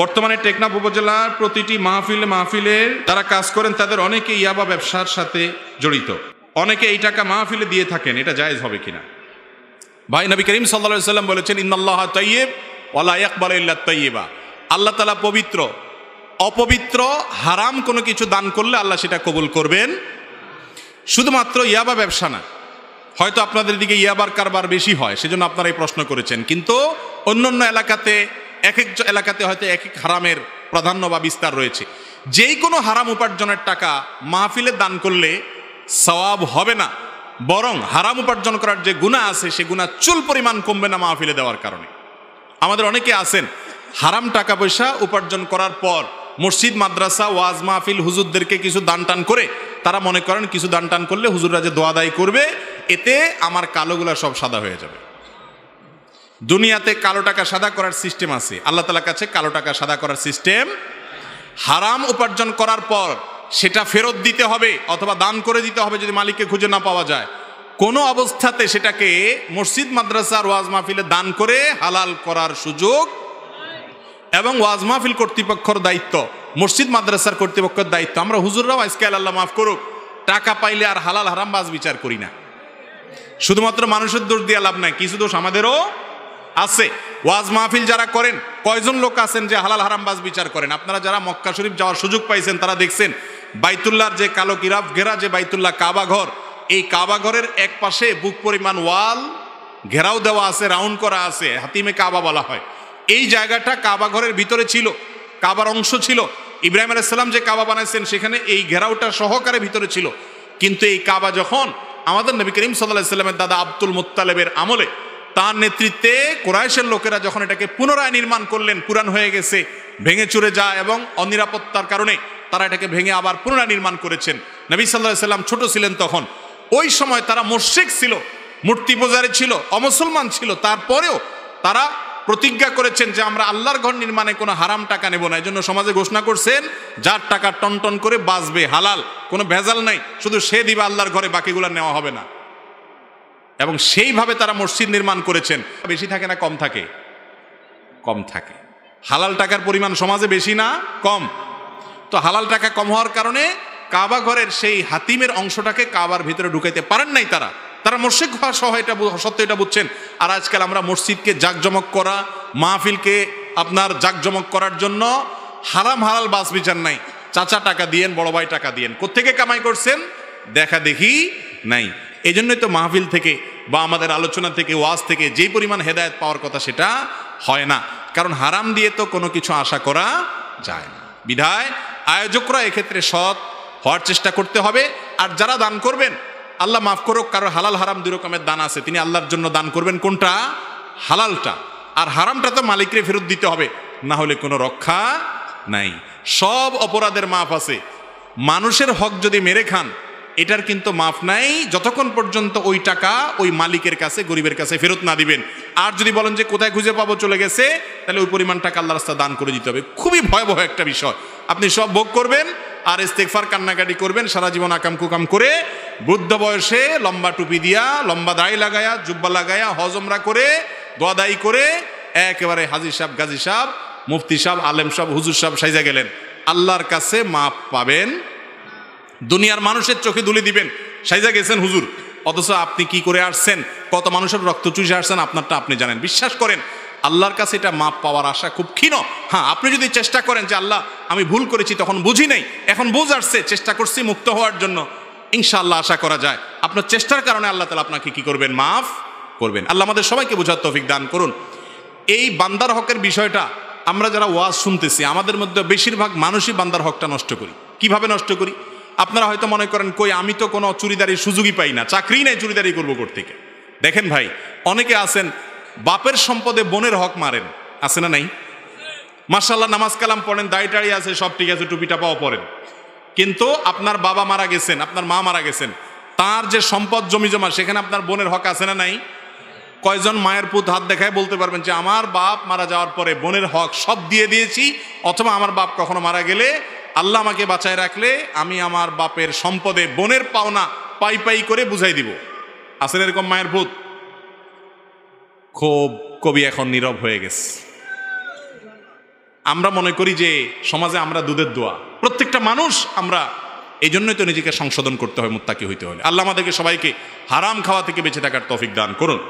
বর্তমানে টেকনাফ উপজেলার প্রতিটি মাহফিলে যারা কাজ করেন তাদের অনেকে ইয়াবা ব্যবসার সাথে জড়িত। অনেকে এই টাকা মাহফিলে দিয়ে থাকেন, এটা জায়েজ হবে কিনা? ভাই, নবী করিম সাল্লাল্লাহু আলাইহি ওয়াসাল্লাম বলেছেন, ইন্নাল্লাহা তাইয়্যিব ওয়া লা ইয়াকবালু ইল্লা তাইয়্যিবা। আল্লাহ তাআলা পবিত্র, অপবিত্র হারাম কোনো কিছু দান করলে আল্লাহ সেটা কবুল করবেন। শুধুমাত্র ইয়াবা ব্যবসা না, হয়তো আপনাদের দিকে ইয়াবার কারবার বেশি হয় সেজন্য আপনারা এই প্রশ্ন করেছেন, কিন্তু অন্যান্য এলাকাতে এক এক এলাকাতে হয়তো এক এক হারামের প্রাধান্য বা বিস্তার রয়েছে। যেই কোনো হারাম উপার্জনের টাকা মাহফিলে দান করলে সওয়াব হবে না, বরং হারাম উপার্জন করার যে গুনাহ আছে সে গুনাহ চুল পরিমাণ কমবে না মাহফিলে দেওয়ার কারণে। আমাদের অনেকে আছেন হারাম টাকা পয়সা উপার্জন করার পর মসজিদ, মাদ্রাসা, ওয়াজ মাহফিল, হুজুরদেরকে কিছু দান টান করে তারা মনে করেন কিছু দান টান করলে হুজুররা যে দোয়া দায়ী করবে, এতে আমার কালোগুলা সব সাদা হয়ে যাবে। দুনিয়াতে কালো টাকা সাদা করার সিস্টেম আছে, আল্লাহ তাআলার কাছে কালো টাকা সাদা করার সিস্টেম। হারাম উপার্জন করার পর সেটা ফেরত দিতে হবে অথবা দান করে দিতে হবে যদি মালিককে খুঁজে না পাওয়া যায়। কোনো অবস্থাতে সেটাকে মসজিদ, মাদ্রাসার ওয়াজ মাহফিলে দান করে হালাল করার সুযোগ, এবং ওয়াজ মাহফিল কর্তৃপক্ষের দায়িত্ব, মসজিদ মাদ্রাসার কর্তৃপক্ষের দায়িত্ব। আমরা হুজুররাও আজকাল, আল্লাহ মাফ করুক, টাকা পাইলে আর হালাল হারাম বাজ বিচার করি না। শুধুমাত্র মানুষের দোষ দিয়ে লাভ নাই, কিছু দোষ আমাদেরও আছে। ওয়াজ মাহফিল যারা করেন, কয়জন লোক আছেন যে হালাল হারাম বাজ বিচার করেন? আপনারা যারা মক্কা শরীফ যাওয়ার সুযোগ পাইছেন তারা দেখছেন বাইতুল্লাহর যে কালো কিরাব ঘেরা যে বাইতুল্লাহ কাবা ঘর, এই কাবা ঘরের এক পাশে বুক পরিমাণ ওয়াল ঘেরাও দেওয়া আছে, রাউন্ড করা আছে, হাতিমে কাবা বলা হয়। এই জায়গাটা কাবা ঘরের ভিতরে ছিল, কাবার অংশ ছিল। ইব্রাহিম আলাইহিস সালাম যে কাবা বানাইছেন সেখানে এই ঘেরাওটা সহকারে ভিতরে ছিল। কিন্তু এই কাবা যখন আমাদের নবী করিম সাল্লাল্লাহু আলাইহি ওয়াসাল্লামের দাদা আব্দুল মুত্তালিবের আমলে তার নেতৃত্বে কুরাইশের লোকেরা যখন এটাকে পুনরায় নির্মাণ করলেন, পুরান হয়ে গেছে, ভেঙে চুরে যায়, এবং অনিরাপত্তার কারণে তারা এটাকে ভেঙে আবার পুনরায় নির্মাণ করেছেন। নবী সাল্লাল্লাহু আলাইহি ওয়াসাল্লাম ছোট ছিলেন তখন। ওই সময় তারা মুশরিক ছিল, মূর্তি পূজারী ছিল, অমুসলমান ছিল। তারপরেও তারা প্রতিজ্ঞা করেছেন যে আমরা আল্লাহর ঘর নির্মাণে কোনো হারাম টাকা নেব না। এই জন্য সমাজে ঘোষণা করছেন যার টাকা টন করে বাঁচবে, হালাল, কোনো ভেজাল নাই, শুধু সে দিবে আল্লাহর ঘরে, বাকিগুলো নেওয়া হবে না। এবং সেইভাবে তারা মসজিদ নির্মাণ করেছেন। বেশি থাকে না কম থাকে? কম থাকে। হালাল টাকার পরিমাণ সমাজে বেশি না কম? তো হালাল টাকা কম হওয়ার কারণে কাবা ঘরের সেই হাতিমের অংশটাকে কাবার ভিতরে ঢুকাইতে পারেন নাই তারা। তারা মুশরিক হওয়া সহ এটা সত্য, এটা বুঝছেন। আর আজকাল আমরা মসজিদকে জাকজমক করা, মাহফিলকে আপনার জাকজমক করার জন্য হারাম হালাল বাস বিচার নাই। চাচা টাকা দিয়েন, বড় ভাই টাকা দিয়েন, কোত্থেকে কামাই করছেন দেখা দেখি নাই। এই জন্যই তো মাহফিল থেকে বা আমাদের আলোচনা থেকে, ওয়াজ থেকে যেই পরিমাণ হেদায়েত পাওয়ার কথা সেটা হয় না, কারণ হারাম দিয়ে তো কোনো কিছু আশা করা যায় না। বিধায় আয়োজকরা এক্ষেত্রে সৎ হওয়ার চেষ্টা করতে হবে। আর যারা দান করবেন, আল্লাহ মাফ করুক, কারণ হালাল হারাম দুই রকমের দান আছে, তিনি আল্লাহর জন্য দান করবেন কোনটা? হালালটা। আর হারামটা তো মালিকরে ফেরত দিতে হবে, না হলে কোনো রক্ষা নাই। সব অপরাধের মাফ আছে, মানুষের হক যদি মেরে খান এটার কিন্তু মাফ নাই, যতক্ষণ পর্যন্ত ওই টাকা ওই মালিকের কাছে, গরিবের কাছে ফেরত না দিবেন। আর যদি বলেন যে কোথায় খুঁজে পাবো, চলে গেছে, তাহলে ওই পরিমাণ টাকা আল্লাহর রাস্তায় দান করে দিতে হবে। খুবই ভয়াবহ একটা বিষয়। আপনি সব ভোগ করবেন আর ইস্তেগফার কান্নাকাটি করবেন, সারা জীবন আকাম কুকাম করে, বৃদ্ধ বয়সে লম্বা টুপি দিয়া, লম্বা দাড়ি লাগায়া, জুব্বা লাগায়া, হজ উমরা করে, দোয়া দায়ী করে, একেবারে হাজী সাহেব, গাজী সাহেব, মুফতি সাহেব, আলেম সাহেব, হুজুর সাহেব সাইজা গেলেন। আল্লাহর কাছে মাপ পাবেন, দুনিয়ার মানুষের চোখে ধুলি দিবেন, সাইজা গেছেন হুজুর, অথচ আপনি কি করে আসছেন, কত মানুষের রক্ত চুষে আসছেন, আপনারটা আপনি জানেন। বিশ্বাস করেন আল্লাহর কাছে এটা মাপ পাওয়ার আশা খুব ক্ষীণ। হ্যাঁ, আপনি যদি চেষ্টা করেন যে আল্লাহ আমি ভুল করেছি, তখন বুঝি নাই, এখন বুঝ আসছে, চেষ্টা করছি মুক্ত হওয়ার জন্য, ইনশাআল্লাহ আশা করা যায় আপনার চেষ্টার কারণে আল্লাহ তাআলা আপনাকে কি করবেন? মাফ করবেন। আল্লাহ আমাদের সবাইকে বোঝার তৌফিক দান করুন। এই বান্দার হকের বিষয়টা আমরা যারা ওয়াজ শুনতেছি, আমাদের মধ্যে বেশিরভাগ মানুষই বান্দার হকটা নষ্ট করি। কিভাবে নষ্ট করি? আপনারা হয়তো মনে করেন কই আমি তো কোনো চুরিদারির সুযোগই পাই না, চাকরি নাই, চুরিদারি করবো কোত্থেকে? দেখেন ভাই, অনেকে আছেন বাপের সম্পদে বোনের হক মারেন, আছে না নাই? মাশাআল্লাহ নামাজ কালাম পড়েন, দাড়ি টাড়ি আছে, সব ঠিক আছে, টুপি টাপাও পড়েন, কিন্তু আপনার বাবা মারা গেছেন, আপনার মা মারা গেছেন, তার যে সম্পদ জমি জমা সেখানে আপনার বোনের হক আছে না নাই? কয়জন মায়ের পুত হাত দেখায় বলতে পারবেন যে আমার বাপ মারা যাওয়ার পরে বোনের হক সব দিয়ে দিয়েছি, অথবা আমার বাপ কখনো মারা গেলে আল্লাহ আমাকে বাঁচায় রাখলে আমি আমার বাপের সম্পদে বোনের পাওনা পাই পাই করে বুঝাই দিব? আছেন এরকম মায়ের পুত? খুব কবি এখন নীরব হয়ে গেছে। আমরা মনে করি যে সমাজে আমরা দুধের দোয়া, প্রত্যেকটা মানুষ আমরা, এই জন্যই তো নিজেকে সংশোধন করতে হয় মুত্তাকি হইতে হলে। আল্লাহ আমাদেরকে সবাইকে হারাম খাওয়া থেকে বেঁচে থাকার তৌফিক দান করুন।